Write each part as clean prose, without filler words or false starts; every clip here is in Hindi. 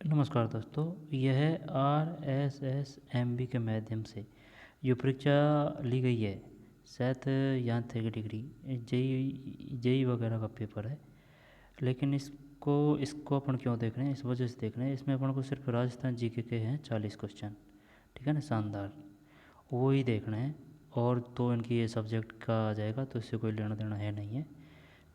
नमस्कार दोस्तों, यह RSSMB के माध्यम से जो परीक्षा ली गई है, शायद यांत्रिक डिग्री जेई वगैरह का पेपर है। लेकिन इसको अपन क्यों देख रहे हैं, इस वजह से देख रहे हैं, इसमें अपन को सिर्फ राजस्थान जीके के हैं 40 क्वेश्चन। ठीक है ना, शानदार, वो ही देख रहे हैं। और तो इनकी ये सब्जेक्ट का आ जाएगा, तो इससे कोई लेना देना है नहीं है।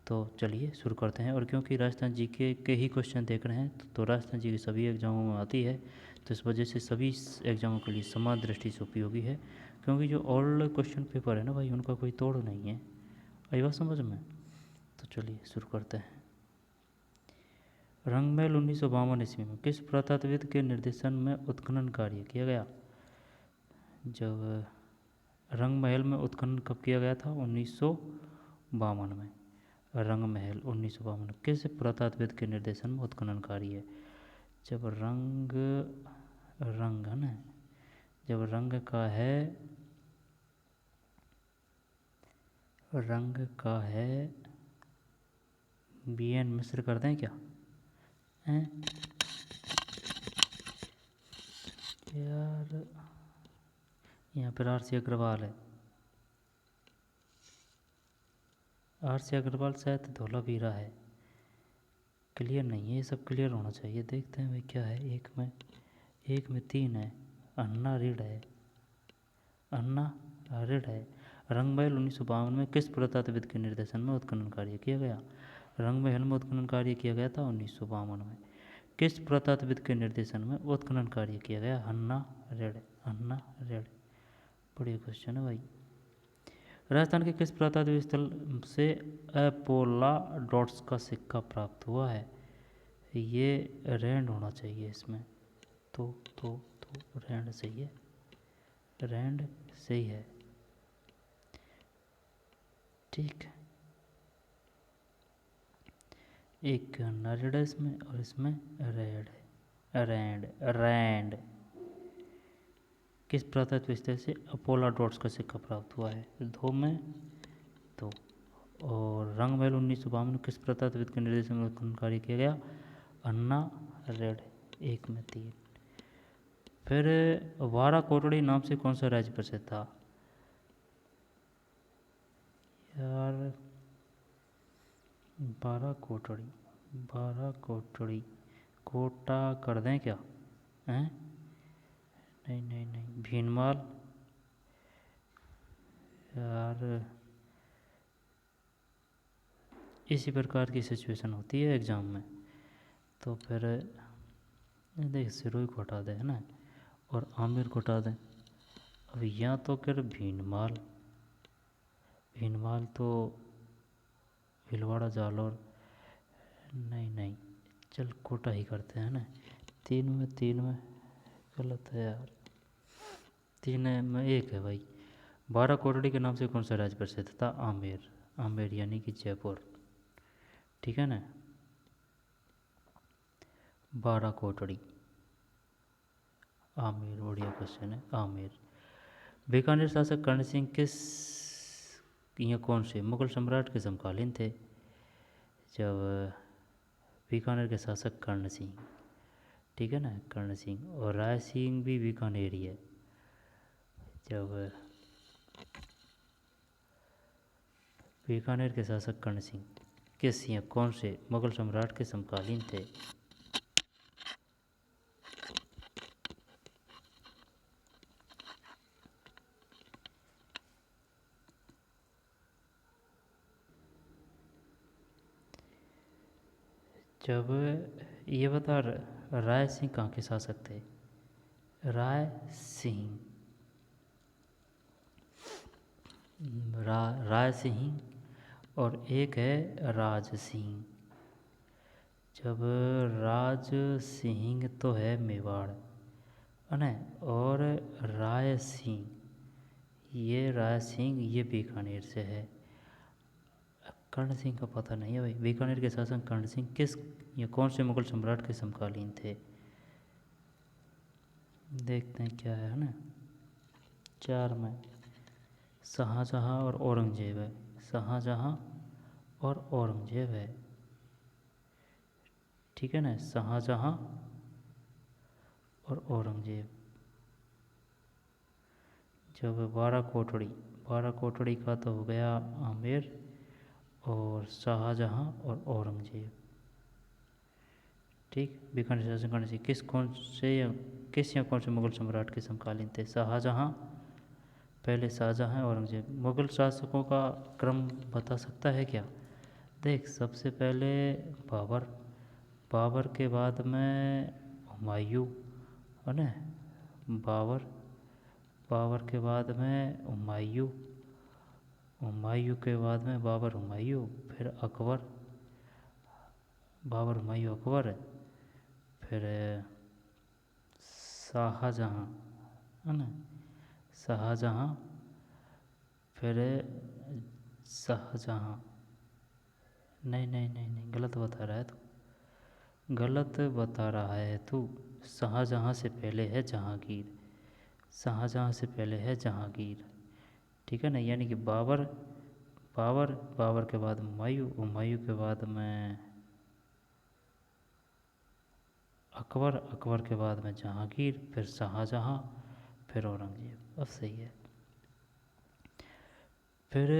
तो चलिए शुरू करते हैं। और क्योंकि राजस्थान जीके के ही क्वेश्चन देख रहे हैं, तो राजस्थान जी की सभी एग्जामों में आती है, तो इस वजह से सभी एग्जामों के लिए समान दृष्टि से उपयोगी है। क्योंकि जो ओल्ड क्वेश्चन पेपर है ना भाई, उनका कोई तोड़ नहीं है। आई बात समझ में? तो चलिए शुरू करते हैं। रंगमहल 1952 ईस्वी में किस पुरातत्वविद के निर्देशन में उत्खनन कार्य किया गया? जब रंगमहल में उत्खनन कब किया गया था? 1952 में। रंगमहल 1952 किस पुरातत्वविद के निर्देशन में उत्खनन कार्य है? जब रंग है ना, जब रंग का है BN मिश्र कर दें क्या? हैं यार, यहाँ पर RC अग्रवाल है। RC अग्रवाल शायद धोलावीरा है। क्लियर नहीं है, ये सब क्लियर होना चाहिए। देखते हैं भाई क्या है। एक में 3 है। अन्ना रीड है। रंगमहल 1952 में किस पुरातत्वविद के निर्देशन में उत्खनन कार्य किया गया? रंगमहल में उत्खनन कार्य किया गया था 1952 में। किस पुरातत्वविद के निर्देशन में उत्खनन कार्य किया गया? अन्ना रेड। बढ़िया क्वेश्चन है भाई। राजस्थान के किस पुरातत्व स्थल से अपोलाडोट्स का सिक्का प्राप्त हुआ है? ये रैंड होना चाहिए इसमें। तो रैंड सही है। ठीक है। एक नरेड है इसमें, और इसमें रेड है। रैंड किस पुरातत्व स्थल से अपोलाडोट्स का सिक्का प्राप्त हुआ है? 2 में 2। और रंगमहल 1952 में किस पुरातत्वविद के निर्देशन में उत्खनन कार्य किया गया? अन्ना रेड 1 में 3। फिर वारा कोटड़ी नाम से कौन सा राज्य प्रसिद्ध था? यार बारह कोटड़ी कोटा कर दें क्या? हैं? नहीं, भीनमाल। यार इसी प्रकार की सिचुएशन होती है एग्ज़ाम में, तो फिर देख सिरोही को हटा दें, है ना, और आमिर को हटा दें। अब या तो फिर भीनमाल तो भीलवाड़ा जालौर। नहीं, चल कोटा ही करते हैं ना। 3 में गलत है यार। 3 में 1 है भाई। 12 कोटड़ी के नाम से कौन सा राज्य प्रसिद्ध था? आमेर यानी कि जयपुर। ठीक है ना। 12 कोटड़ी आमेर, बढ़िया क्वेश्चन है। आमेर। बीकानेर शासक कर्ण सिंह कौन से मुगल सम्राट के समकालीन थे? जब बीकानेर के शासक कर्ण सिंह, ठीक है ना, कर्ण सिंह। और राय सिंह भी बीकानेरी है। जब बीकानेर के शासक कर्ण सिंह कौन से मुगल सम्राट के समकालीन थे? जब ये बता, राय सिंह कहाँ के शासक थे? राय सिंह और एक है राज सिंह। जब राज सिंह तो है मेवाड़, है ना, और राय सिंह ये बीकानेर से है। कर्ण सिंह का पता नहीं है भाई। बीकानेर के शासक कर्ण सिंह कौन से मुगल सम्राट के समकालीन थे? देखते हैं क्या है ना। 4 में शाहजहाँ और औरंगजेब है। शाहजहाँ और औरंगजेब है, ठीक है ना। शाहजहाँ और औरंगजेब। जब 12 कोटड़ी का तो हो गया आमेर और शाहजहाँ और औरंगजेब। ठीक, भीखंड शासन करने से किस या कौन से मुगल सम्राट के समकालीन थे? शाहजहाँ, पहले शाहजहाँ औरंगजेब। मुगल शासकों का क्रम बता सकता है क्या? देख, सबसे पहले बाबर, बाबर के बाद में हुमायूं, है ना, बाबर, बाबर के बाद में हुमायूं, हुमायूं के बाद में बाबर हुमायूं, फिर अकबर, बाबर हुमायूं अकबर, फिर शाहजहाँ, है ना, शाहजहाँ, फिर शाहजहाँ, नहीं नहीं नहीं नहीं, गलत बता रहा है तू, गलत बता रहा है तू। शाहजहाँ से पहले है जहांगीर, शाहजहाँ से पहले है जहांगीर, ठीक है ना। यानी कि बाबर, बाबर, बाबर के बाद हुमायूं, हुमायूं के बाद में अकबर, अकबर के बाद में जहांगीर, फिर शाहजहाँ, फिर औरंगजेब। अब सही है। फिर,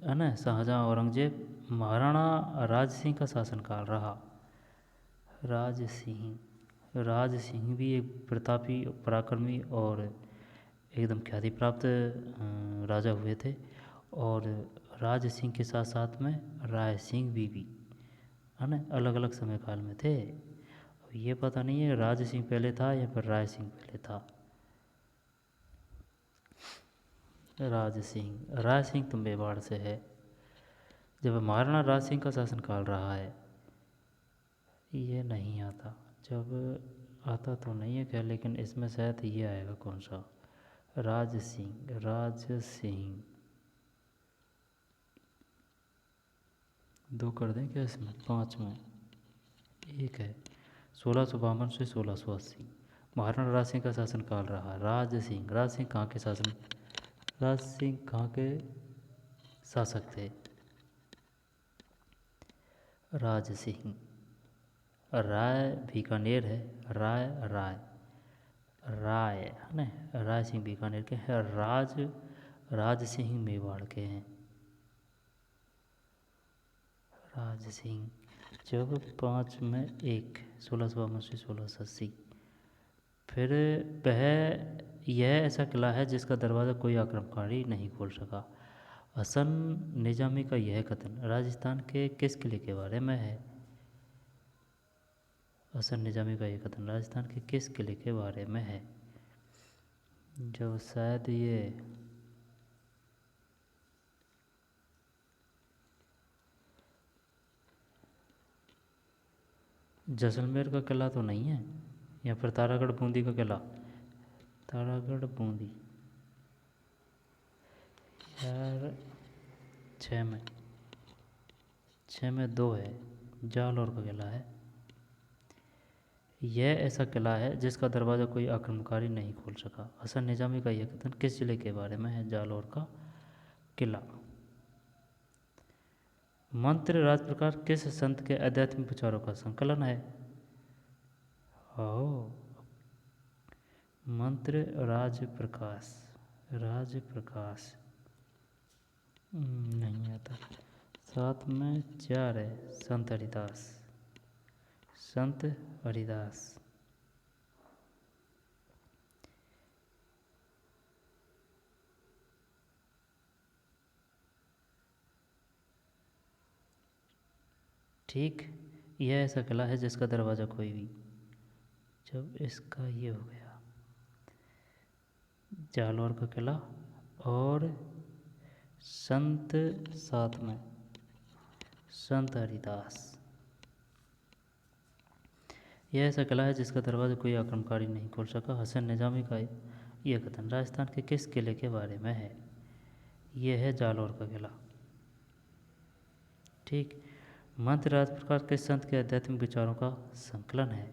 है ना, शाहजहाँ औरंगजेब। महाराणा राज सिंह का शासनकाल रहा। राज सिंह, राज सिंह भी एक प्रतापी, पराक्रमी और एकदम ख्याति प्राप्त राजा हुए थे। और राज सिंह के साथ साथ में राय सिंह भी, है ना, अलग अलग समय काल में थे। ये पता नहीं है राज सिंह पहले था या फिर राय सिंह पहले था। राज सिंह, राय सिंह तो मेवाड़ से है। जब महाराणा राज सिंह का शासनकाल रहा है, ये नहीं आता। जब आता तो नहीं है क्या, लेकिन इसमें शायद ये आएगा कौन सा, राज सिंह, राज सिंह। 2 कर दें क्या इसमें, 5 में 1 है। 1652 से 1680 महाराणा राज सिंह का शासनकाल रहा। राज सिंह, राज सिंह कहाँ के शासन, राज सिंह कहाँ के शासक थे? राज सिंह, राय बीकानेर है, राय, राय, राय, है ना, राय सिंह बीकानेर के हैं। राज सिंह मेवाड़ के हैं। राज सिंह, जब 5 में 1, 1652 से 1680। फिर वह, यह ऐसा किला है जिसका दरवाज़ा कोई आक्रमणकारी नहीं खोल सका। हसन निजामी का यह कथन राजस्थान के किस किले के बारे में है? हसन निजामी का यह कथन राजस्थान के किस किले के बारे में है? जो शायद ये जैसलमेर का किला तो नहीं है, या फिर तारागढ़ बूंदी का किला, तारागढ़ बूंदी। यार 6 में 2 है, जालौर का किला है। यह ऐसा किला है जिसका दरवाज़ा कोई आक्रमणकारी नहीं खोल सका। हसन निजामी का यह कथन किस जिले के बारे में है? जालौर का किला। मंत्र राजप्रकाश किस संत के आध्यात्मिक विचारों का संकलन है? ओ, मंत्र राजप्रकाश, राजप्रकाश नहीं आता। 7 में 4 है, संत हरिदास, संत हरिदास। ठीक, यह ऐसा किला है जिसका दरवाज़ा कोई भी, जब इसका ये हो गया जालौर का किला और संत, साथ में संत हरिदास। यह ऐसा किला है जिसका दरवाज़ा कोई आक्रमणकारी नहीं खोल सका। हसन निजामी का यह कथन राजस्थान के किस किले के बारे में है? यह है जालौर का किला। ठीक, मंत्र राजप्रकाश किस संत के आध्यात्मिक विचारों का संकलन है?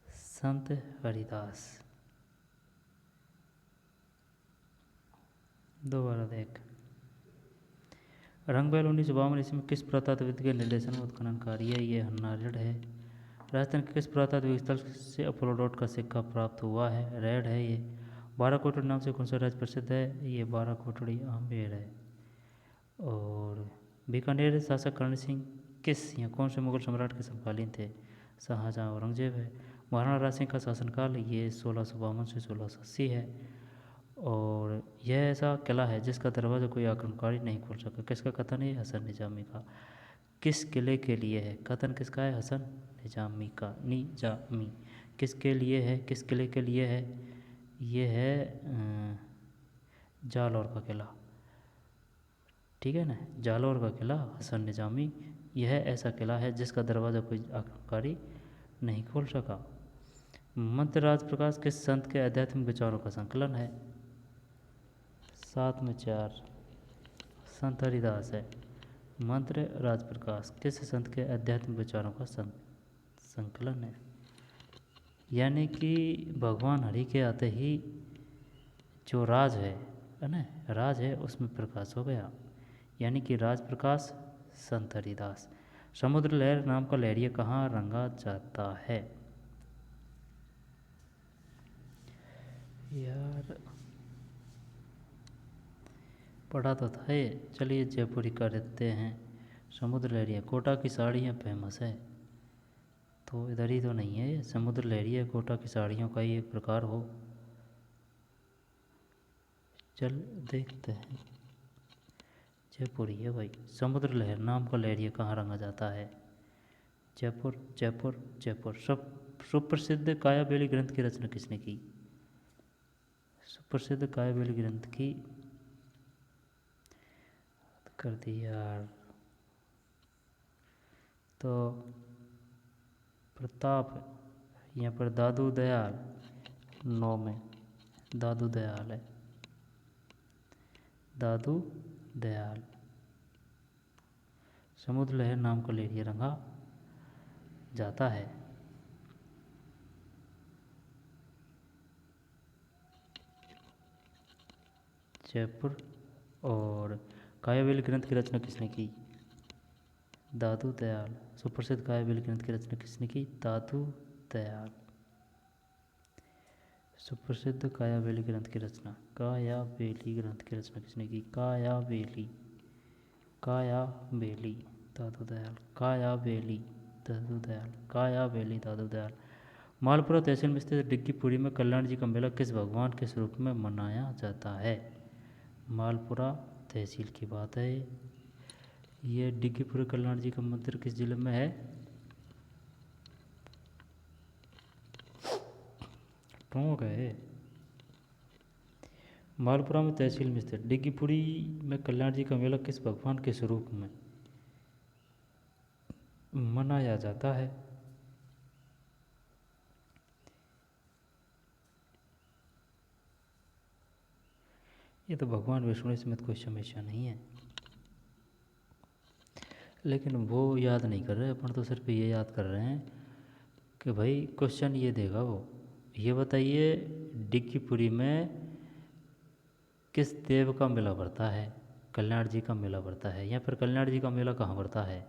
संत हरिदास। दोबारा देख, रंगबैल 1952 ईस्वी में किस पुरातत्वविद के निर्देशन में उत्खनन कार्य? ये हन्नारेड है, राजस्थान के किस पुरातात्विक स्थल से अपोलो डॉट का सिक्का प्राप्त हुआ है? रेड है ये। बाराकोटड़ी नाम से कौन सा राज्य प्रसिद्ध है? ये बाराकोटड़ी आमेर है। और बीकानेर शासक कर्ण सिंह किस या कौन से मुगल सम्राट के समकालीन थे? शाहजहाँ औरंगजेब है। महाराणा राज सिंह का शासनकाल ये 1652 से 1680 है। और यह ऐसा किला है जिसका दरवाज़ा कोई आक्रमणकारी नहीं खोल सका। किसका कथन है? हसन निजामी का। किस किले के लिए है? कथन किसका है? हसन निजामी का। निजामी किसके लिए है? किस किले के लिए है? ये है जालौर का किला। ठीक है ना, जालौर का किला हसन निजामी। यह ऐसा किला है जिसका दरवाज़ा कोई आक्रमणकारी नहीं खोल सका। मंत्र राज प्रकाश किस संत के आध्यात्मिक विचारों का संकलन है? 7 में 4 संत हरिदास है। मंत्र राज प्रकाश किस संत के आध्यात्मिक विचारों का संकलन है? यानी कि भगवान हरि के आते ही जो राज है ना, राज है उसमें प्रकाश हो गया, यानी कि राज प्रकाश संत हरिदास। समुद्र लहर नाम का लहरिया कहाँ रंगा जाता है? यार पढ़ा तो था ये, चलिए जयपुरी कर देते हैं। समुद्र लहरिया कोटा की साड़ियाँ फेमस है, तो इधर ही तो नहीं है। समुद्र लहरिया कोटा की साड़ियों का ही एक प्रकार हो। चल देखते हैं। जयपुरी है भाई। समुद्र लहर नाम का लहरिया कहाँ रंगा जाता है? जयपुर जयपुर जयपुर। सब सुप्रसिद्ध कायाबेली ग्रंथ की रचना किसने की? सुप्रसिद्ध कायाबेली ग्रंथ की कर दी यार, तो प्रताप। यहाँ पर दादू दयाल 9 में दादू दयाल है। दादू दयाल। समुद्र लहर नाम का लहरिया रंगा जाता है। जयपुर। और कायाबेली ग्रंथ की रचना किसने की? दादू दयाल। सुप्रसिद्ध कायाबेली ग्रंथ की रचना किसने की? दादू दयाल। सुप्रसिद्ध कायाबेली ग्रंथ की रचना, कायाबेली ग्रंथ की रचना किसने की? कायाबेली। कायाबेली दादू दयाल। कायाबेली दादू दयाल। कायाबेली दादू दयाल। मालपुरा तहसील में स्थित डिग्गीपुरी में कल्याण जी का मेला किस भगवान के स्वरूप में मनाया जाता है? मालपुरा तहसील की बात है। ये डिग्गीपुरी कल्याण जी का मंदिर किस जिले में है? टोंक है। मालपुरा में तहसील में स्थित डिग्गीपुरी में कल्याण जी का मेला किस भगवान के स्वरूप में मनाया जाता है? ये तो भगवान विष्णु समेत कोई समस्या नहीं है, लेकिन वो याद नहीं कर रहे, अपन तो सिर्फ ये याद कर रहे हैं कि भाई क्वेश्चन ये देगा वो। ये बताइए डिग्गीपुरी में किस देव का मेला पड़ता है? कल्याण जी का मेला पड़ता है। या फिर कल्याण जी का मेला कहाँ पड़ता है?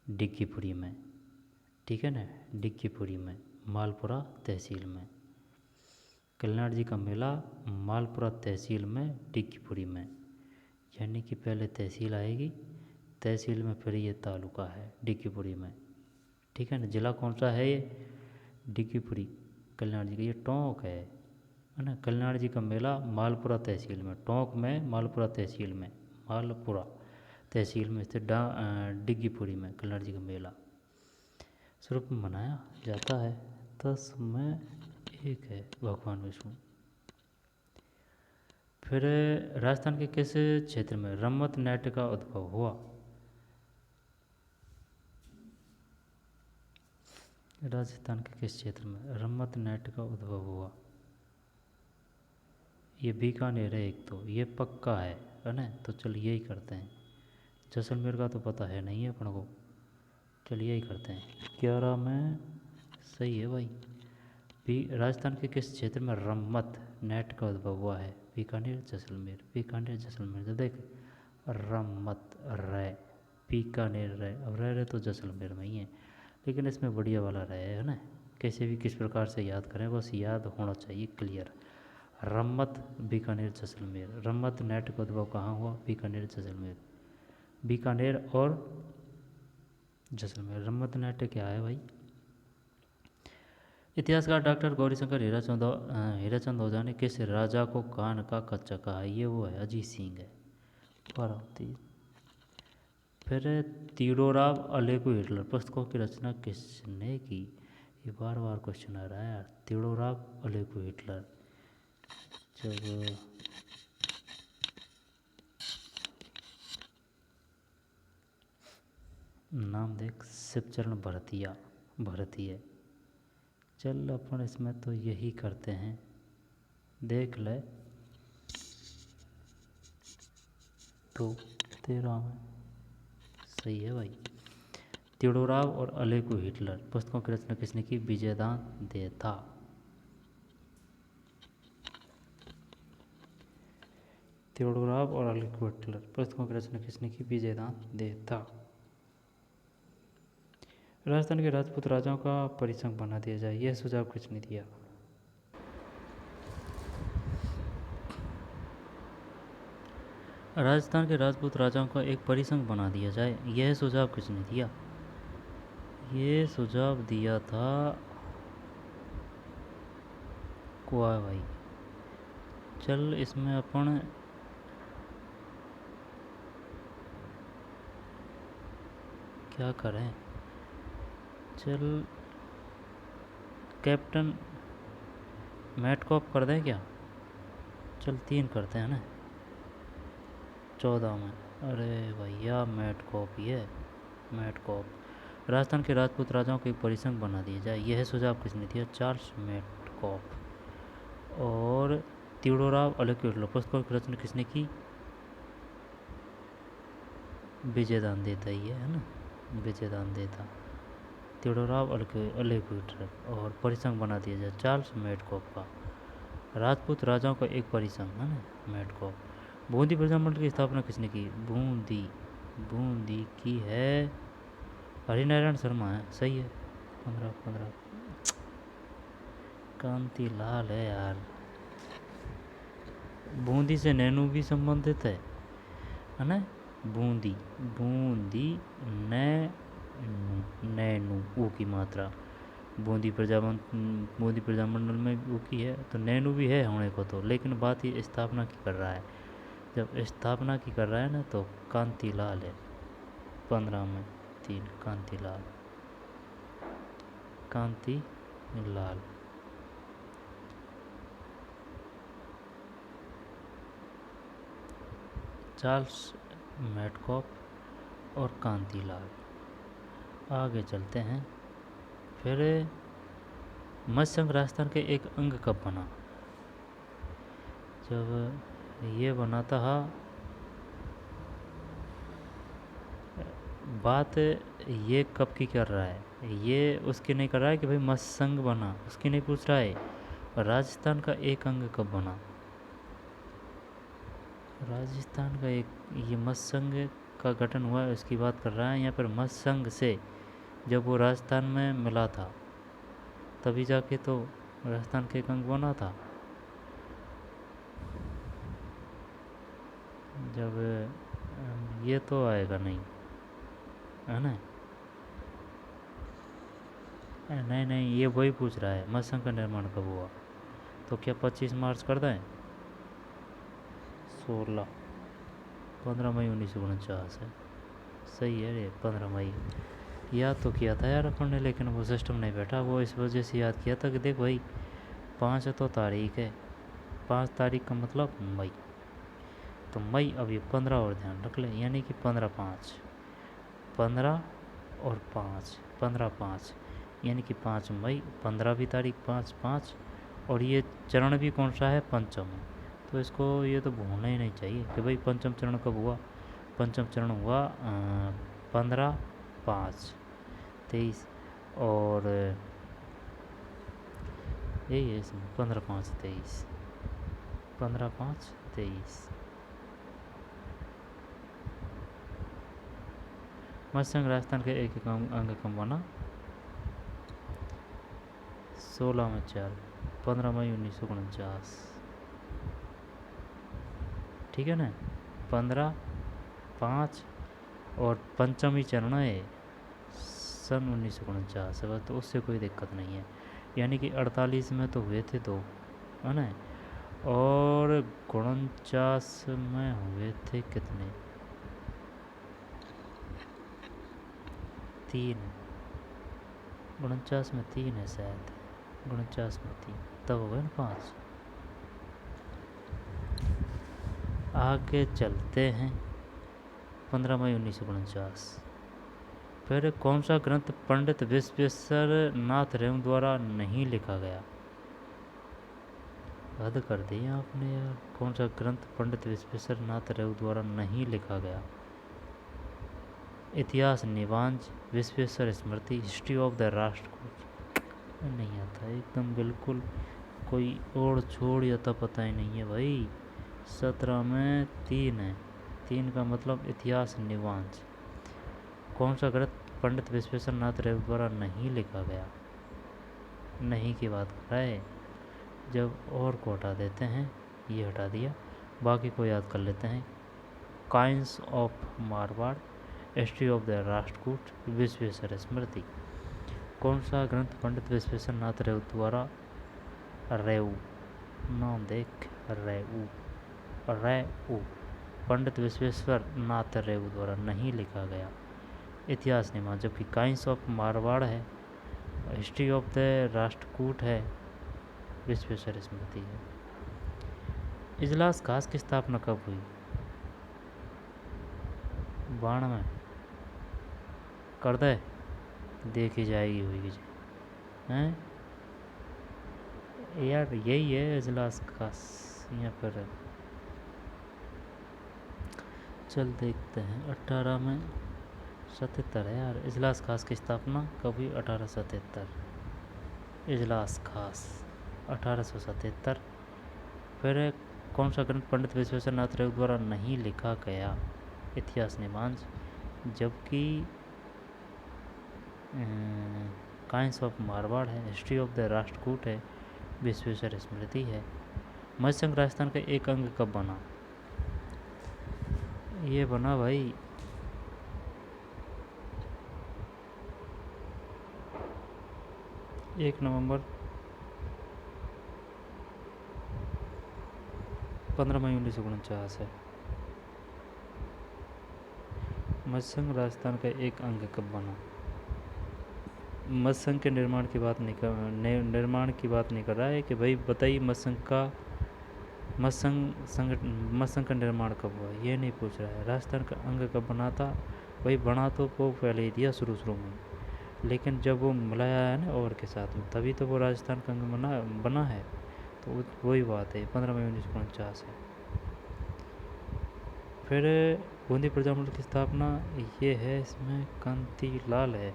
डिग्गीपुरी में। ठीक है ना, डिग्गीपुरी में, मालपुरा तहसील में। कल्याण जी का मेला मालपुरा तहसील में, डिग्गीपुरी में। यानी कि पहले तहसील आएगी, तहसील में फिर ये तालुका है डिग्गीपुरी में। ठीक है ना। ज़िला कौन सा है ये? डिग्गीपुरी। कल्याण जी का ये टोंक है ना। कल्याण जी का मेला मालपुरा तहसील में, टोंक में, मालपुरा तहसील में, मालपुरा तहसील में स्थित डिग्गीपुरी में कल्याण जी का मेला स्वरूप में मनाया जाता है। 10 में 1 है भगवान विष्णु। फिर राजस्थान के किस क्षेत्र में रम्मत नाट्य का उद्भव हुआ? राजस्थान के किस क्षेत्र में रम्मत नाट्य का उद्भव हुआ? ये बीकानेर है एक, तो ये पक्का है ना। तो चलिए यही करते हैं। जैसलमेर का तो पता है नहीं है अपन को, चलिए यही करते हैं। 11 में सही है भाई। राजस्थान के किस क्षेत्र में रम्मत नाट्य का उद्भव हुआ है? बीकानेर जैसलमेर। बीकानेर जैसलमेर। तो देख रम्मत रे, बीकानेर रे, अब रह रहे तो जैसलमेर में ही है। लेकिन इसमें बढ़िया वाला रहे, है ना। कैसे भी किस प्रकार से याद करें, बस याद होना चाहिए क्लियर। रम्मत बीकानेर जैसलमेर। रम्मत नेट का उद्भव कहाँ हुआ? बीकानेर जैसलमेर। बीकानेर और जैसलमेर। रम्मत नेट क्या है भाई? इतिहासकार डॉक्टर गौरीशंकर हीराचंद ओझा ने किस राजा को कान का कच्चा कहा? ये वो है, अजीत सिंह है। पार्वती। फिर तीडोराव अलेकु हिटलर पुस्तकों की रचना किसने की? ये बार बार क्वेश्चन आ रहा है यार। तीडोराव अलेकु हिटलर। जब नाम देख, शिवचरण भरतिया, भरतीय। चल अपन इसमें तो यही करते हैं, देख ले तो तेरा में सही है भाई। तीडोराव और अलेकु हिटलर पुस्तकों की रचना किसने की? विजयदान देथा। तीडोराव और अलेकु हिटलर पुस्तकों की रचना किसने की? विजयदान देथा। राजस्थान के राजपूत राजाओं का परिसंघ बना दिया जाए, यह सुझाव किसने दिया? राजस्थान के राजपूत राजाओं का एक परिसंघ बना दिया जाए, यह सुझाव किसने दिया? ये सुझाव दिया था कुआ भाई। चल इसमें अपन क्या करें? चल कैप्टन मैटकॉप कर दें क्या? चल 3 करते हैं ना 14 में। अरे भैया मैटकॉप ही है, मैटकॉप। राजस्थान के राजपूत राजाओं को एक परिसंघ बना दिया जाए, यह सुझाव किसने दिया? चार्ल्स मैटकॉप। और तीडोराव अलेकु हिटलर पुस्तकों की रचना किसने की? विजयदान देता ही है ना, विजयदान देता। तीडोराव अलेकु हिटलर। और परिसंघ बना दिया जाए चार्ल्स मैटकॉप का। राजपूत राजाओं का एक परिसंघ है ना, मैटकॉप। बूंदी प्रजामंडल की स्थापना किसने की? बूंदी की है हरिनारायण शर्मा है, सही है। 15 कांति लाल है यार। बूंदी से नैनू भी संबंधित है ना। बूंदी नैनू ऊ की मात्रा। बूंदी प्रजामंडल में ऊ की है तो नैनू भी है होने को तो, लेकिन बात ये स्थापना की कर रहा है। जब स्थापना की कर रहा है ना तो कांतिलाल है। 15 में 3 कांतिलाल। चार्ल्स मैटकॉप और कांतिलाल। आगे चलते हैं। फिर मत्स्यसंघ राजस्थान के एक अंग कब बना? जब ये बना था, बात ये कब की कर रहा है, ये उसकी नहीं कर रहा है कि भाई मत्स्यसंघ बना, उसकी नहीं पूछ रहा है। और राजस्थान का एक अंग कब बना? राजस्थान का एक ये मत्स्यसंघ का गठन हुआ है इसकी बात कर रहा है यहाँ पर। मत्स्यसंघ से जब वो राजस्थान में मिला था तभी जाके तो राजस्थान के एक अंग बना था। जब ये तो आएगा नहीं है ना। नहीं ये वही पूछ रहा है मत्स्यसंघ का निर्माण कब हुआ, तो क्या 25 मार्च कर दें? 15 मई 1949 है, सही है रे। 15 मई याद तो किया था यार अपन ने, लेकिन वो सिस्टम नहीं बैठा, वो इस वजह से याद किया था कि देख भाई 5 तो तारीख है, 5 तारीख का मतलब मई, तो मई अब ये 15 और ध्यान रख ले, यानी कि 15/5 15 और 5 15/5 यानी कि 5 मई। 15 भी तारीख 5/5 और ये चरण भी कौन सा है? पंचम। तो इसको ये तो भूलना ही नहीं चाहिए कि भाई पंचम चरण कब हुआ। पंचम चरण हुआ 15/5/23 और यही है इसमें 15/5/23 15/5/23। मत्स्यसंघ राजस्थान के एक अंग कम बना, 16 में 4, 15 मई 1949। ठीक है ना, 15/5 और पंचमी चरण है सन 1949 है, तो उससे कोई दिक्कत नहीं है। यानी कि 48 में तो हुए थे 2, है ना, और 49 में हुए थे कितने, 3। 49 में 3 है शायद, 49 में 3, तब हो गए ना 5। आगे चलते हैं। 15 मई 1949। फिर कौन सा ग्रंथ पंडित विश्वेश्वर नाथ रेणु द्वारा नहीं लिखा गया। हद कर दी आपने यार। कौन सा ग्रंथ पंडित विश्वेश्वर नाथ रेणु द्वारा नहीं लिखा गया। इतिहास निबांज, विश्वेश्वर स्मृति, हिस्ट्री ऑफ द राष्ट्रकूट। नहीं आता एकदम बिल्कुल, कोई ओढ़ छोड़ या तो पता ही नहीं है भाई। 17 में 3 है, 3 का मतलब इतिहास निबांज। कौन सा ग्रंथ पंडित विश्वेश्वर नाथ रेणु द्वारा नहीं लिखा गया। नहीं की बात कर रहा है। जब और को हटा देते हैं, ये हटा दिया, बाकी को याद कर लेते हैं। Coins of Marwar, history of the Rashtrakuta, Vishweshwar Smriti. कौन सा ग्रंथ पंडित विश्वेश्वर नाथ रेणु द्वारा, रेऊ नाम देख, रेऊ रेऊ पंडित विश्वेश्वर नाथ रेणु द्वारा नहीं लिखा गया। इतिहास निमा, जबकि काइंस ऑफ मारवाड़ है, हिस्ट्री ऑफ द राष्ट्रकूट है, विश्वेश्वर स्मृति है। इजलास खास की स्थापना कब हुई। 92 कर दे, देखी जाएगी हुई हैं यार, यही है इजलास खास यहाँ पर। चल देखते हैं। 18 में 77 है यार। इजलास खास की स्थापना कब हुई। 1877। इजलास खास 1877। फिर कौन सा ग्रंथ पंडित विश्वेश्वर नाथ रेणु द्वारा नहीं लिखा गया। इतिहास निबांज, जबकि काइंस ऑफ मारवाड़ है, हिस्ट्री ऑफ द राष्ट्रकूट है, विश्वेश्वर स्मृति है। मत्स्य संघ राजस्थान का एक अंग कब बना। ये बना भाई 1 नवंबर 15 मई 1949 है। मत्स्य संघ राजस्थान का एक अंग कब बना। मत्स्य संघ के निर्माण की बात नहीं कर रहा है कि भाई बताइए मत्स्य संघ का निर्माण कब हुआ, ये नहीं पूछ रहा है। राजस्थान का अंग कब बना था, भाई बना तो वो पहले ही दिया शुरू में, लेकिन जब वो मिलाया है ना और के साथ में, तभी तो वो राजस्थान का अंग बना है। तो वही बात है, 15 मई 1949 है। फिर बूंदी प्रजामंडल की स्थापना ये है, इसमें कांतिलाल है,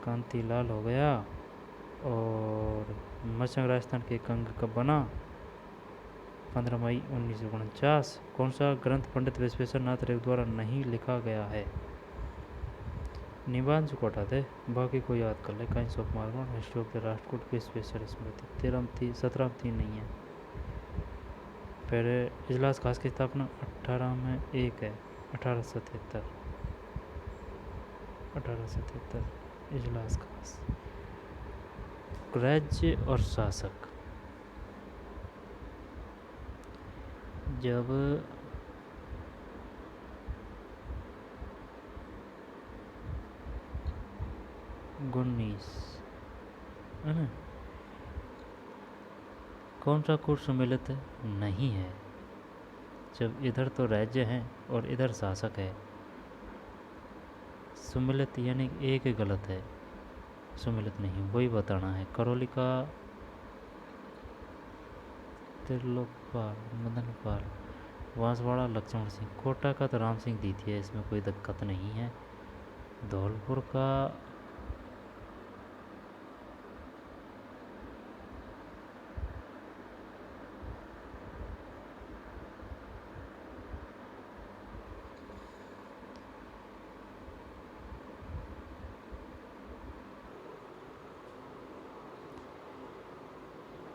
कांतिलाल हो गया। और मत्स्य राजस्थान के एक अंग कब बना, 15 मई 1949। कौन सा ग्रंथ पंडित विश्वेश्वर नाथ रेणु द्वारा नहीं लिखा गया है। निबांज को हटा दे, बाकी को याद कर ले। Coins of Marwar, history of the Rashtrakuta, Vishweshwar Smriti. 17 में 3 नहीं है। फिर इजलास खास की स्थापना 18 में 1 है, 1877। 1877 इजलास खास। राज्य और शासक, जब गुन्नीस है ना, कौन सा कूट सम्मिलित नहीं है। जब इधर तो राज्य है और इधर शासक है। सम्मिलित यानी एक गलत है, सम्मिलित नहीं, वही बताना है। करौली का त्रिलोकपाल, मदनपाल, बांसवाड़ा लक्ष्मण सिंह, कोटा का तो राम सिंह दीदी है, इसमें कोई दिक्कत नहीं है। धौलपुर का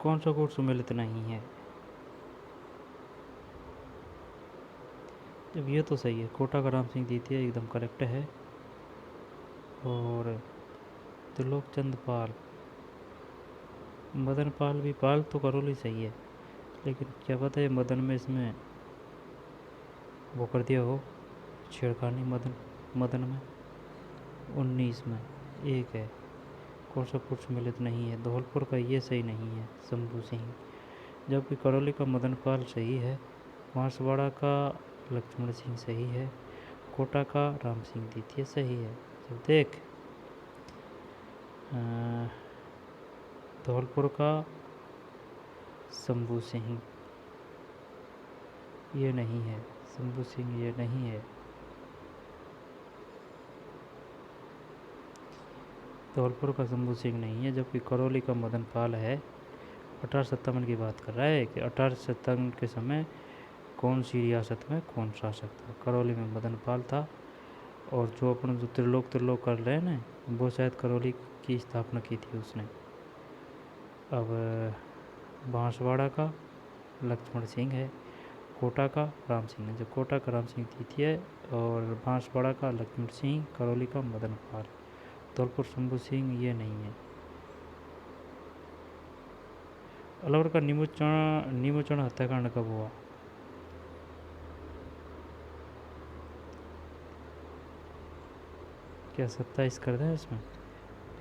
कौन सा कोट सुमेलित नहीं है? जब ये तो सही है, कोटा का राम सिंह द्वितीय एकदम करेक्ट है। और त्रिलोक चंद पाल, मदन पाल भी, पाल तो करौली सही है, लेकिन क्या पता है मदन में इसमें वो कर दिया हो छेड़खानी। मदन, मदन में 19 में एक है, कौन सा पुरुष मिलित नहीं है? धौलपुर का ये सही नहीं है, शंभू सिंह। जबकि करौली का मदन पाल सही है, बांसवाड़ा का लक्ष्मण सिंह सही है, कोटा का राम सिंह द्वितीय सही है। जब देख धौलपुर का शंभू सिंह ये नहीं है, शंभू सिंह ये नहीं है। धौलपुर का शंभू सिंह नहीं है, जबकि करौली का मदन पाल है। 1857 की बात कर रहा है कि 1857 के समय कौन सी रियासत में कौन शासक था। करौली में मदन पाल था, और जो अपन जो त्रिलोक त्रिलोक कर रहे हैं ना, वो शायद करौली की स्थापना की थी उसने। अब बांसवाड़ा का लक्ष्मण सिंह है, कोटा का राम सिंह है। जो कोटा का राम सिंह द्वितीय है, और बांसवाड़ा का लक्ष्मण सिंह, करौली का मदन पाल। धौलपुर शंभू सिंह ये नहीं है। अलवर का नीमूचण हत्याकांड कब हुआ? क्या 27 कर दें इसमें?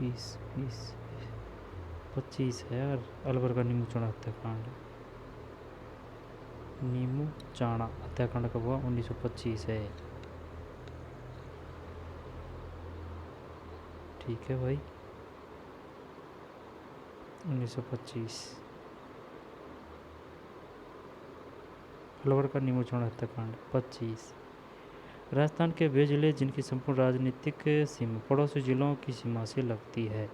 20 20 25 है यार। अलवर का नीमूचण हत्याकांड, नीमू चाणा हत्याकांड कब हुआ? 1925 है। ठीक है भाई, 1925। अलवर का नीमूचण हत्याकांड 25। राजस्थान के वे जिले जिनकी संपूर्ण राजनीतिक सीमा पड़ोसी जिलों की सीमा से लगती है।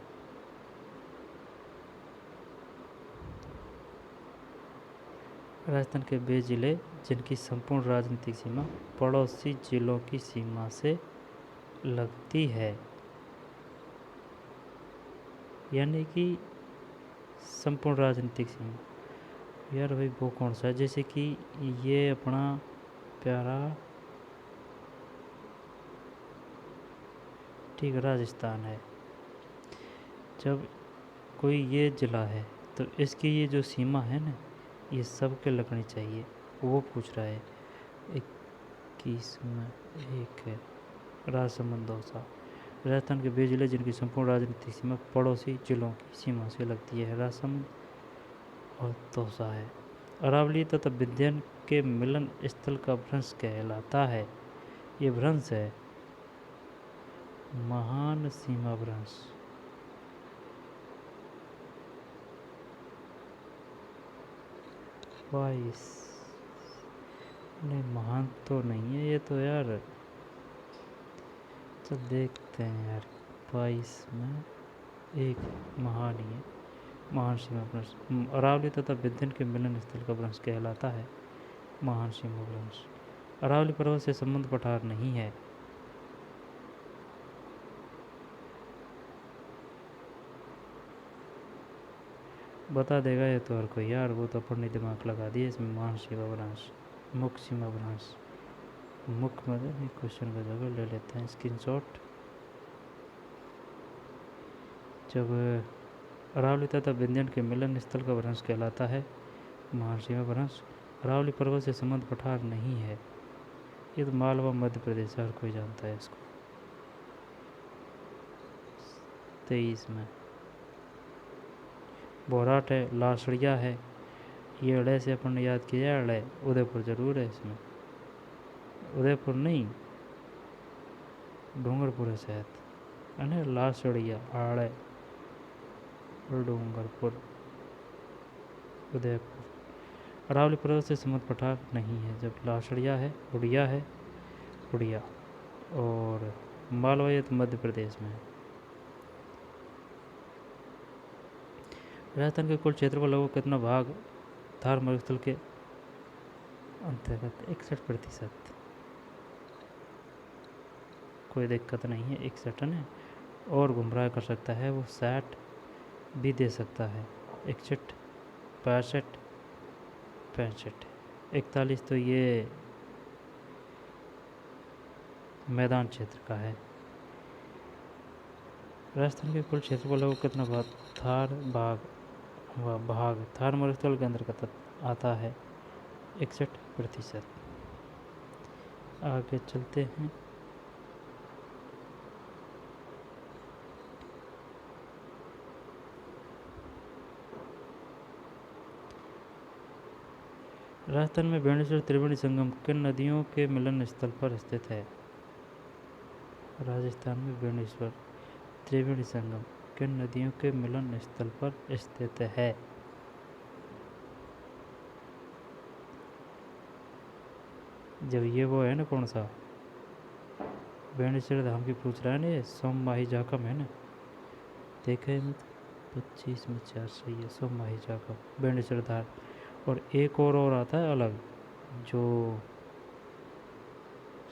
राजस्थान के वे जिले जिनकी संपूर्ण राजनीतिक सीमा पड़ोसी जिलों की सीमा से लगती है, यानी कि संपूर्ण राजनीतिक सीमा। यार भाई वो कौन सा है? जैसे कि ये अपना प्यारा, ठीक राजस्थान है। जब कोई ये जिला है तो इसकी ये जो सीमा है ना, ये सब के लगनी चाहिए, वो पूछ रहा है। 21 में एक है, राजसमंद दौसा। राजस्थान के वे जिले जिनकी संपूर्ण राजनीतिक सीमा पड़ोसी जिलों की सीमा से लगती है, राजसमंद और दौसा है। अरावली तथा विंध्य के मिलन स्थल का भ्रंश कहलाता है। ये भ्रंश है महान सीमा भ्रंश। बाईस नहीं, महान तो नहीं है ये तो यार। चल देखते हैं यार, 22 में एक महान ही है, महान सीमा भ्रंश। अरावली तथा विंध्य के मिलन स्थल का भ्रंश कहलाता है महान सीमा भ्रंश। अरावली पर्वत से संबंध पठार नहीं है। बता देगा ये तो हर कोई यार, वो तो अपन ने दिमाग लगा दिया इसमें। महान सीमा भ्रंश, मुख्य सीमा भ्रंश, मुख्य मतलब क्वेश्चन का जगह ले लेते हैं स्क्रीनशॉट। जब अरावली तथा विंध्य के मिलन स्थल का भ्रंश कहलाता है महान सीमा भ्रंश। अरावली पर्वत से संबंध पठार नहीं है, ये तो मालवा मध्य प्रदेश हर कोई जानता है इसको। 23 में बोराट है, लासड़िया है, ये अड़े से अपन ने याद किया। अड़े उदयपुर जरूर है इसमें, उदयपुर नहीं डूंगरपुर है शायद, है ना। लासड़िया, आड़े, डूंगरपुर, उदयपुर। अरावली पर्वत से संबंध पठार नहीं है। जब लासड़िया है, उड़िया है, उड़िया। और मालवा ये तो मध्य प्रदेश में है। राजस्थान के कुल क्षेत्र का लगभग कितना भाग थार मरुस्थल के अंतर्गत? 61%। कोई दिक्कत नहीं है, 61 है। और गुमराह कर सकता है वो, 60 भी दे सकता है। 61 65, 65, 41 तो ये मैदान क्षेत्र का है। राजस्थान के कुल क्षेत्रफल को कितना भाग थार मरुस्थल के अंतर्गत आता है? 61%। आगे चलते हैं। राजस्थान में बेणेश्वर त्रिवेणी संगम किन नदियों के मिलन स्थल पर स्थित है? राजस्थान में बेणेश्वर त्रिवेणी संगम किन नदियों के मिलन स्थल पर स्थित है? जब ये वो है ना, कौन सा बेणेश्वर धाम की पूछ रहा है ना, ये सोम माही जाकम है ना, देखे मत 25 में 4 सही है। सोम माही जाकम बेणेश्वर धार। और एक और आता है अलग, जो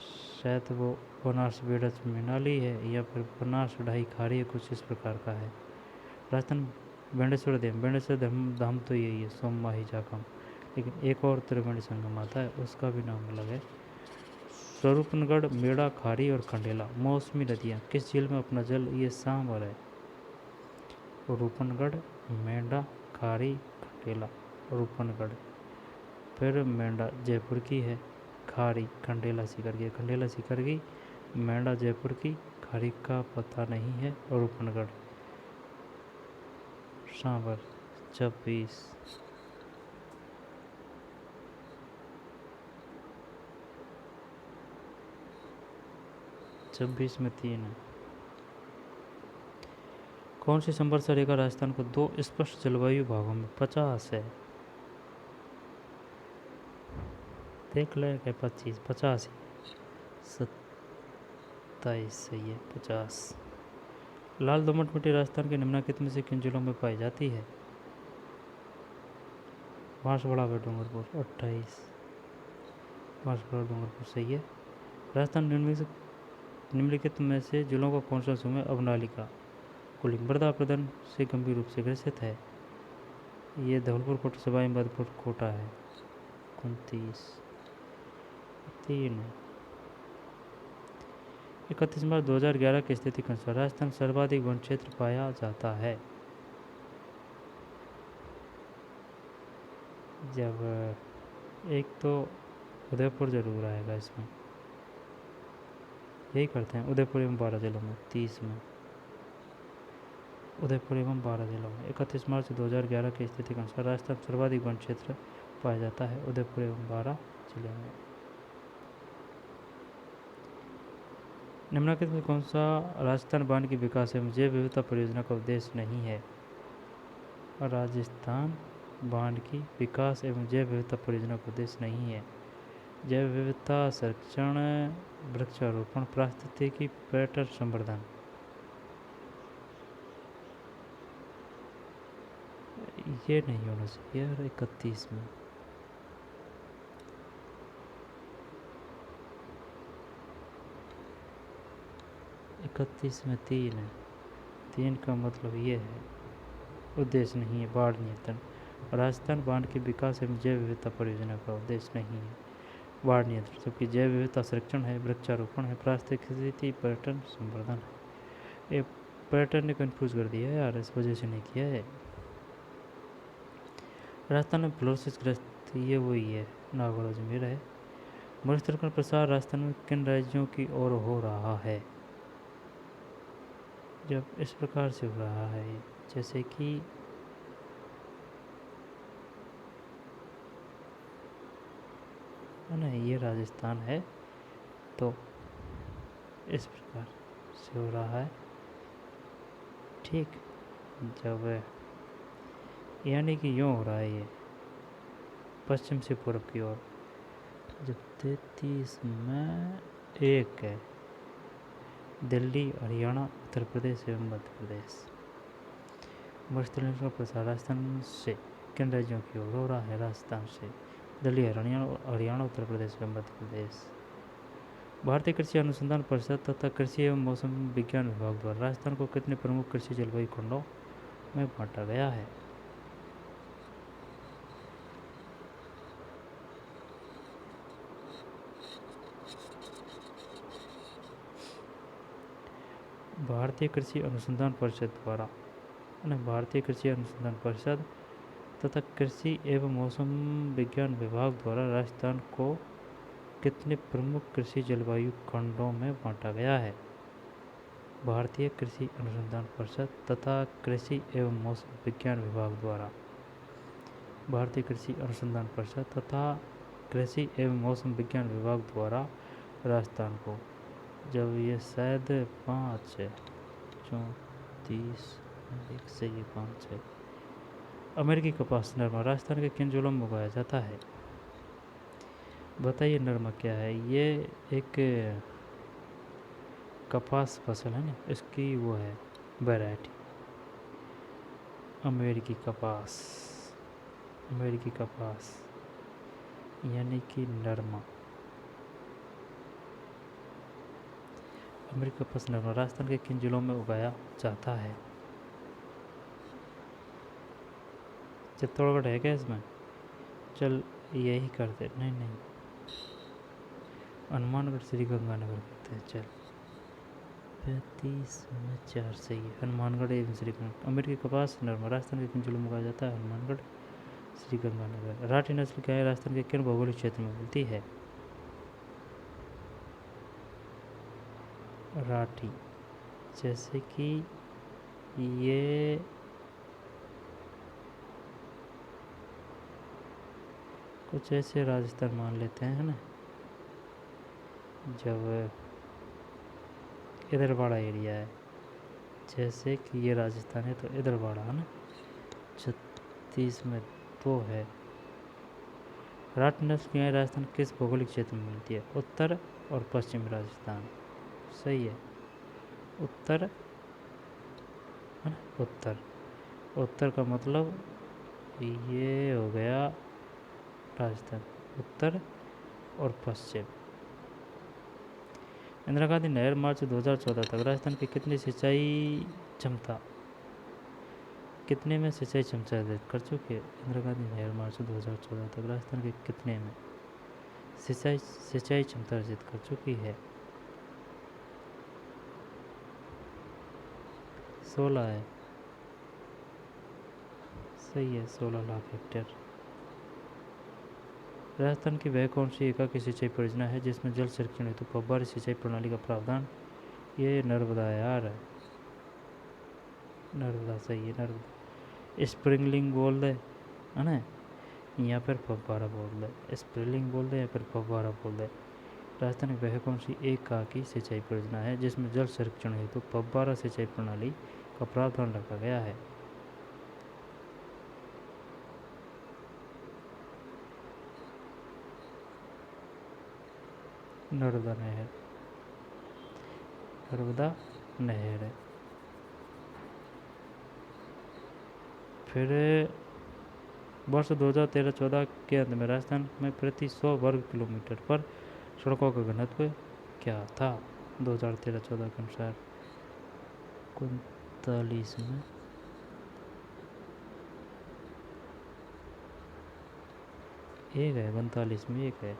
शायद वो बनास बेड़च मिनाली है या फिर बनास ढाई खारी है, कुछ इस प्रकार का है। राजस्थान बेणेश्वर धाम तो यही है, सोम माही जाकम। लेकिन एक और त्रिवेणी संगम आता है, उसका भी नाम अलग है। स्वरूपनगढ़, मेड़ा, खारी और खंडेला मौसमी नदियाँ किस झील में अपना जल ये सांभर है? रूपनगढ़, मेंढा, खारी, खंडेला। रूपनगढ़, फिर मेंढा जयपुर की है, खारी खंडेला सीकर की। खंडेला सीकर की, मेंढा जयपुर की, खारी का पता नहीं है, और रूपनगढ़ सांभर। 26, 26 में 3 है। कौन सी संवर्षा रेखा राजस्थान को 2 स्पष्ट जलवायु भागों में 50 है? देख ले क्या 25, 50, 27 सही है 50। लाल दोमट मिट्टी राजस्थान के निम्नलिखित में से किन जिलों में पाई जाती है? बांसवाड़ा व डूंगरपुर। 28, बांसवाड़ा डूंगरपुर सही है। राजस्थान निम्नलिखित में से जिलों का कौन सा समूह अवनालिका कुली मृदा प्रदन से गंभीर रूप से ग्रसित है? ये धौलपुर, कोटा, सवाई माधोपुर, कोटा है। 29, 3। 31 मार्च 2011 की स्थिति के अनुसार राजस्थान सर्वाधिक वन क्षेत्र पाया जाता है? जब एक तो उदयपुर जरूर आएगा इसमें, यही करते हैं उदयपुर एवं 12 जिलों में। 30 में उदयपुर एवं 12 जिलों में 31 मार्च 2011 की स्थिति के अनुसार राजस्थान सर्वाधिक वन क्षेत्र पाया जाता है उदयपुर एवं 12 जिले में। निम्नलिखित में कौन सा राजस्थान बांध की विकास एवं जैव विविधता परियोजना का उद्देश्य नहीं है? राजस्थान बांध की विकास एवं जैव विविधता परियोजना का उद्देश्य नहीं है। जैव विविधता संरक्षण, वृक्षारोपण, पारिस्थितिकी, पर्यटन संवर्धन। ये नहीं होना चाहिए यार 31 में। में 3 है। 3 का मतलब ये है उद्देश्य नहीं है बाढ़ नियंत्रण। राजस्थान बांध के विकास एवं जैव विविधता परियोजना का उद्देश्य नहीं है बाढ़ नियंत्रण, जबकि जैव विविधता संरक्षण है, वृक्षारोपण है, पारिस्थितिकी, पर्यटन संवर्धन है। ये पर्यटन ने कंफ्यूज कर दिया है यार, इस वजह से नहीं किया है। राजस्थान में फ्लोरोसिस ग्रस्त ये वही है, नागौर अजमेर है। मरुस्थल का प्रसार राजस्थान में किन राज्यों की ओर हो रहा है? जब इस प्रकार से हो रहा है, जैसे कि है ना, ये राजस्थान है तो इस प्रकार से हो रहा है, ठीक। जब यानी कि यूँ हो रहा है, ये पश्चिम से पूर्व की ओर। जब 33 में 1 है, दिल्ली, हरियाणा, उत्तर प्रदेश एवं मध्य प्रदेश। मरुस्थल का प्रसार राजस्थान से किन राज्यों की ओर हो रहा है? राजस्थान से दिल्ली, हरियाणा, उत्तर प्रदेश एवं मध्य प्रदेश। भारतीय कृषि अनुसंधान परिषद तथा कृषि एवं मौसम विज्ञान विभाग द्वारा राजस्थान को कितने प्रमुख कृषि जलवायु खंडों में बांटा गया है? भारतीय कृषि अनुसंधान परिषद द्वारा भारतीय कृषि अनुसंधान परिषद तथा कृषि एवं मौसम विज्ञान विभाग द्वारा राजस्थान को कितने प्रमुख कृषि जलवायु खंडों में बांटा गया है? भारतीय कृषि अनुसंधान परिषद तथा कृषि एवं मौसम विज्ञान विभाग द्वारा भारतीय कृषि अनुसंधान परिषद तथा कृषि एवं मौसम विज्ञान विभाग द्वारा राजस्थान को, जब ये शायद 5 है, 34 एक से ये 5 है। अमेरिकी कपास नरमा राजस्थान के किन जिलों में उगाया जाता है? बताइए नरमा क्या है? ये एक कपास फसल है ना, इसकी वो है वैरायटी अमेरिकी कपास यानी कि नरमा। अमेरिकी कपास नरमा राजस्थान के किन जिलों में उगाया जाता है? चित्तौड़गढ़ है क्या इसमें? चल यही करते, नहीं हनुमानगढ़ श्रीगंगानगर करते हैं। चल 35 में 4 सही है। हनुमानगढ़ एवं श्रीगंगानगर। अमेरिकी कपास नरमा राजस्थान के किन जिलों में उगाया जाता है? हनुमानगढ़ श्रीगंगानगर। राठी नस्ल क्या है? राजस्थान के किन भौगोलिक क्षेत्र में मिलती है? राठी, जैसे कि ये कुछ ऐसे राजस्थान मान लेते हैं ना, जब इधरवाड़ा एरिया है, जैसे कि ये राजस्थान है तो इधरवाड़ा है ना। 36 में 2 है। राठी नस्ल की राजस्थान किस भौगोलिक क्षेत्र में मिलती है? उत्तर और पश्चिमी राजस्थान। सही है, उत्तर है ना। उत्तर का मतलब ये हो गया राजस्थान, उत्तर और पश्चिम। इंदिरा गांधी नहर मार्च 2014 तक राजस्थान की कितनी सिंचाई क्षमता अर्जित कर चुकी है? इंदिरा गांधी नहर मार्च 2014 तक राजस्थान के कितने में सिंचाई क्षमता अर्जित कर चुकी है? 16 है। सही है, 16 लाख हेक्टेयर। राजस्थान की वह कौन सी एकाकी सिंचाई परियोजना है जिसमें जल संरक्षण हेतु फव्वारा सिंचाई प्रणाली का प्रावधान? ये नर्मदा यार, नर्मदा सही है। नर्मदा स्प्रिंगलिंग बोल दे है ना, या फिर फव्वारा बोल दे। स्प्रिंगलिंग बोल दे या फिर फव्वारा बोल दे। राजस्थान की वह कौन सी एकाकी सिंचाई परियोजना है जिसमें जल संरक्षण हेतु फव्वारा सिंचाई प्रणाली का प्रावधान रखा गया है? नर्मदा नहर है। फिर वर्ष 2013-14 के अंत में राजस्थान में प्रति 100 वर्ग किलोमीटर पर सड़कों का घनत्व क्या था? 2013-14 के अनुसार 39 में एक है, 39 में एक है।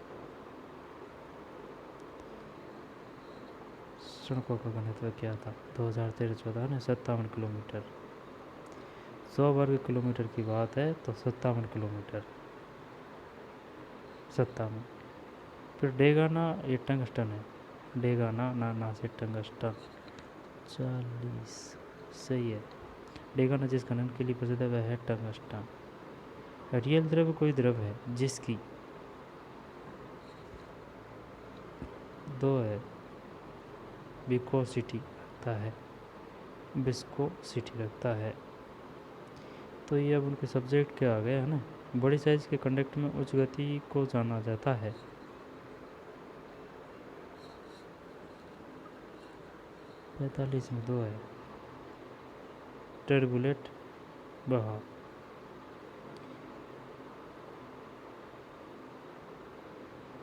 सड़कों का घनत्व क्या था 2013-14 में? 57 किलोमीटर। 100 वर्ग किलोमीटर की बात है तो 57 किलोमीटर, 57। फिर डेगाना ये टंगस्टन है, डेगाना ना से टंगस्टन 40 सही है। डेगाना जिस खनन के लिए प्रसिद्ध है वह है टंगस्टन। रियल द्रव्य कोई द्रव है जिसकी 2 है विस्कोसिटी रखता है। तो ये अब उनके सब्जेक्ट क्या आ गया है ना। बड़ी साइज के कंडक्टर में उच्च गति को जाना जाता है। पैंतालीस में 2 है टर्बुलेंट बहाव।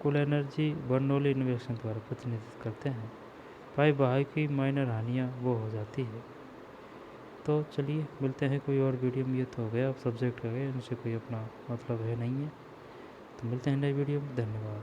कुल एनर्जी बर्नौली इन्वेक्शन द्वारा प्रतिनिधित्व करते हैं। पाइप बहाव की माइनर हानियाँ वो हो जाती है। तो चलिए मिलते हैं कोई और वीडियो में। ये तो हो गया अब सब्जेक्ट का गया, इनसे कोई अपना मतलब है नहीं है। तो मिलते हैं नई वीडियो में। धन्यवाद।